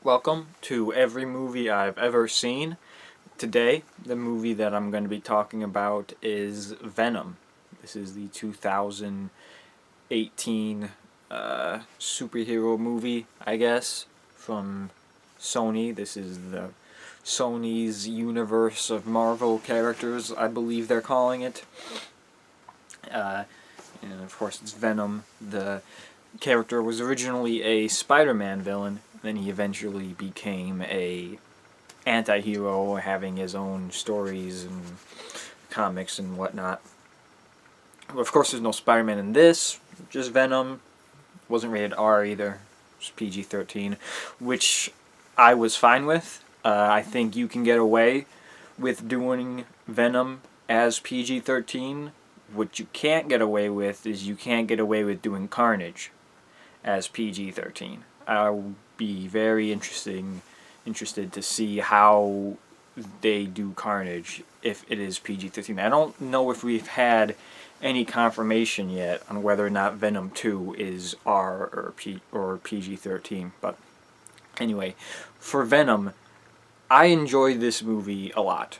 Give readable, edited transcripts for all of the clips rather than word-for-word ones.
Welcome to every movie I've ever seen. Today, the movie that I'm going to be talking about is Venom. This is the 2018 superhero movie, I guess, from Sony. This is the Sony's universe of Marvel characters, I believe they're calling it. Uh, and of course, it's Venom. The character was originally a Spider-Man villain, then he eventually became a anti-hero, having his own stories and comics and whatnot. But of course, there's no Spider-Man in this, just Venom. Wasn't rated R either, just PG-13, which I was fine with. I think you can get away with doing Venom as PG-13. What you can't get away with is you can't get away with doing Carnage as PG-13. I'll be very interested to see how they do Carnage if it is PG-13. I don't know if we've had any confirmation yet on whether or not Venom 2 is R or PG-13. But anyway, for Venom, I enjoyed this movie a lot.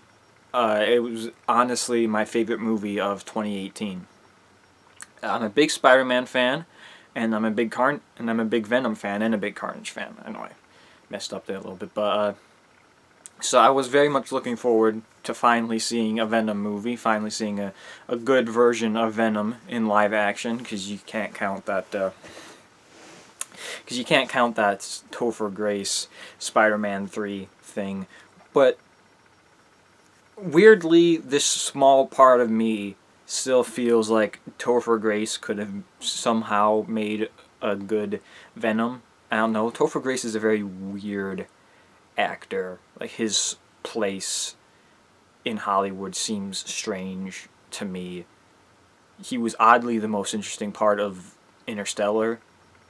It was honestly my favorite movie of 2018. I'm a big Spider-Man fan, and I'm a big Venom fan and a big Carnage fan. I know I messed up there a little bit, but so I was very much looking forward to finally seeing a Venom movie, finally seeing a good version of Venom in live action, because you can't count that Topher Grace Spider-Man 3 thing. But weirdly, this small part of me still feels like Topher Grace could have somehow made a good Venom. I don't know. Topher Grace is a very weird actor. Like, his place in Hollywood seems strange to me. He was oddly the most interesting part of Interstellar,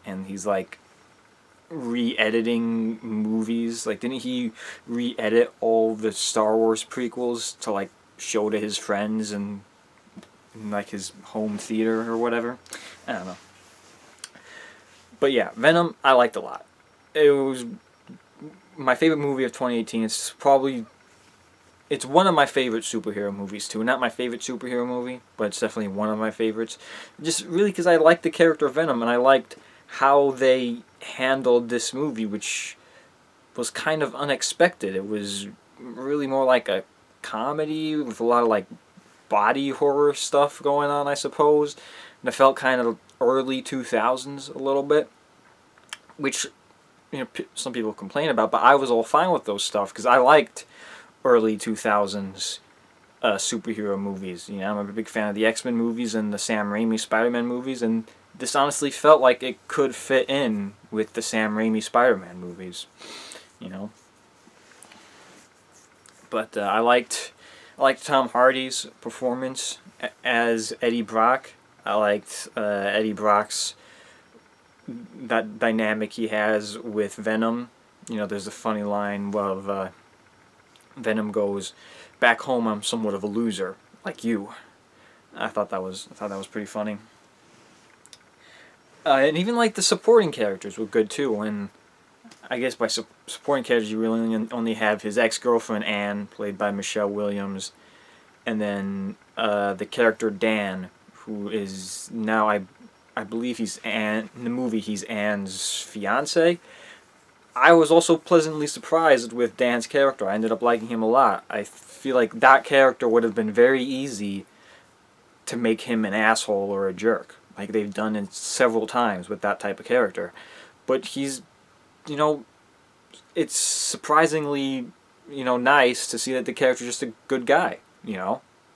and he's like re-editing movies. Like, didn't he re-edit all the Star Wars prequels to like show to his friends and in like his home theater or whatever? I don't know. But yeah, Venom I liked a lot. It was my favorite movie of 2018. It's one of my favorite superhero movies too. Not my favorite superhero movie, but it's definitely one of my favorites. Just really because I liked the character of Venom, and I liked how they handled this movie, which was kind of unexpected. It was really more like a comedy with a lot of like body horror stuff going on, I suppose. And it felt kind of early 2000s a little bit, which some people complain about, but I was all fine with those stuff because I liked early 2000s superhero movies. I'm a big fan of the X-Men movies and the Sam Raimi Spider-Man movies, and this honestly felt like it could fit in with the Sam Raimi Spider-Man movies, But I liked Tom Hardy's performance as Eddie Brock. I liked Eddie Brock's that dynamic he has with Venom. There's a funny line of Venom goes, "Back home, I'm somewhat of a loser, like you." I thought that was pretty funny. And even like the supporting characters were good too. And I guess by supporting characters, you really only have his ex-girlfriend Anne, played by Michelle Williams, and then the character Dan, who is now I believe he's Anne in the movie. He's Anne's fiance. I was also pleasantly surprised with Dan's character. I ended up liking him a lot. I feel like that character would have been very easy to make him an asshole or a jerk, like they've done it several times with that type of character. But he's, it's surprisingly, nice to see that the character's just a good guy.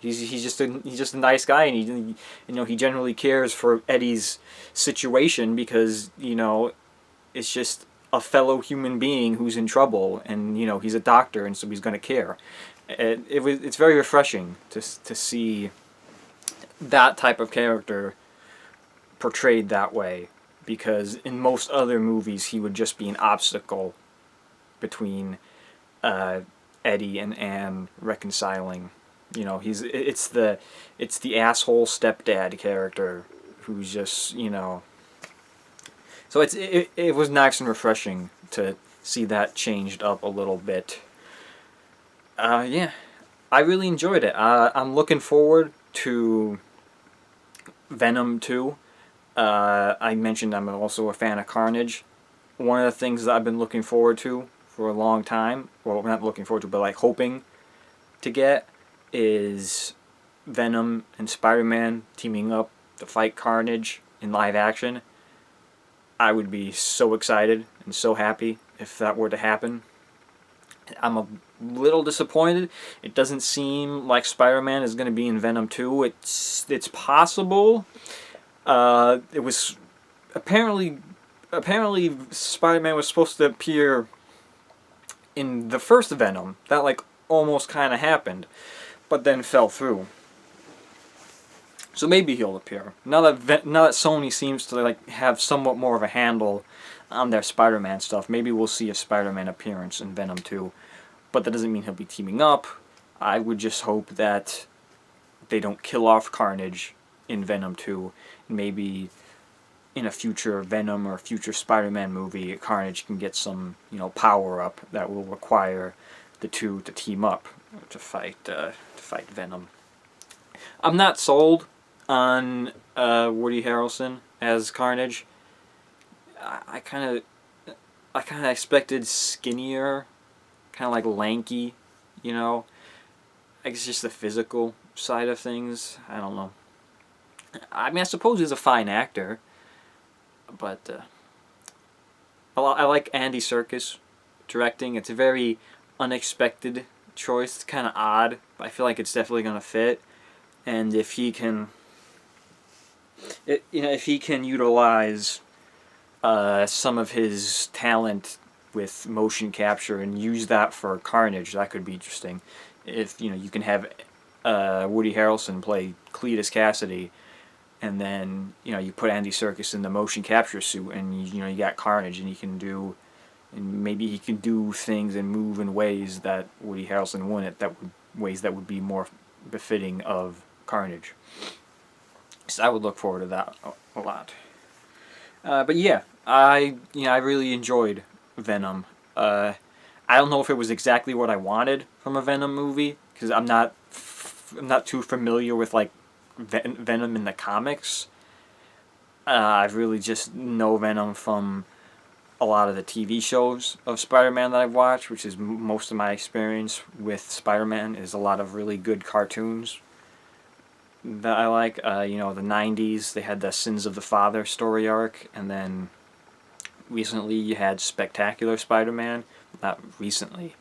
He's just a nice guy, and he generally cares for Eddie's situation because it's just a fellow human being who's in trouble, and he's a doctor, and so he's going to care. It's very refreshing to see that type of character portrayed that way, because in most other movies he would just be an obstacle between Eddie and Anne reconciling. It's the asshole stepdad character who's just So it was nice and refreshing to see that changed up a little bit. Yeah, I really enjoyed it. I'm looking forward to Venom 2. I mentioned I'm also a fan of Carnage. One of the things that I've been looking forward to for a long time, well, not looking forward to, but like hoping to get, is Venom and Spider-Man teaming up to fight Carnage in live action. I would be so excited and so happy if that were to happen. I'm a little disappointed. It doesn't seem like Spider-Man is going to be in Venom 2. It's possible. It was apparently Spider-Man was supposed to appear in the first Venom. That like almost kind of happened, but then fell through. So maybe he'll appear. Now that Sony seems to like have somewhat more of a handle on their Spider-Man stuff, maybe we'll see a Spider-Man appearance in Venom 2. But that doesn't mean he'll be teaming up. I would just hope that they don't kill off Carnage in Venom 2. Maybe in a future Venom or future Spider-Man movie, Carnage can get some, power up that will require the two to team up to fight Venom. I'm not sold on Woody Harrelson as Carnage. I kind of expected skinnier, kind of like lanky, I guess just the physical side of things. I don't know. I mean, I suppose he's a fine actor, but I like Andy Serkis directing. It's a very unexpected choice. It's kind of odd, but I feel like it's definitely gonna fit. And if he can, if he can utilize some of his talent with motion capture and use that for Carnage, that could be interesting. If you can have Woody Harrelson play Cletus Cassidy, and then you put Andy Serkis in the motion capture suit, and you got Carnage, and maybe he can do things and move in ways that Woody Harrelson wouldn't. Ways that would be more befitting of Carnage. So I would look forward to that a lot. But yeah, I really enjoyed Venom. I don't know if it was exactly what I wanted from a Venom movie, because I'm not too familiar with like Venom in the comics. I really just know Venom from a lot of the TV shows of Spider-Man that I've watched, which is most of my experience with Spider-Man, is a lot of really good cartoons that I like. The 90s, they had the Sins of the Father story arc, and then recently you had Spectacular Spider-Man. Not recently.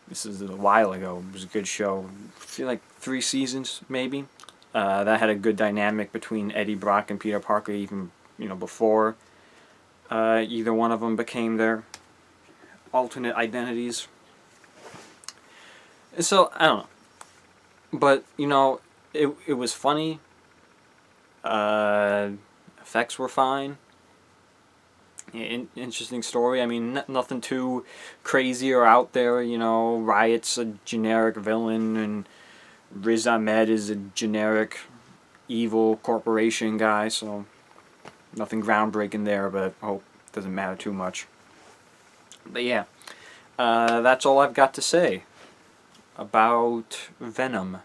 This is a while ago. It was a good show. I feel like 3 seasons, maybe. That had a good dynamic between Eddie Brock and Peter Parker, even before either one of them became their alternate identities. And so I don't know, but it was funny. Effects were fine. Interesting story. I mean, nothing too crazy or out there. Riot's a generic villain, and Riz Ahmed is a generic evil corporation guy, so nothing groundbreaking there, but I hope it doesn't matter too much. But yeah, that's all I've got to say about Venom.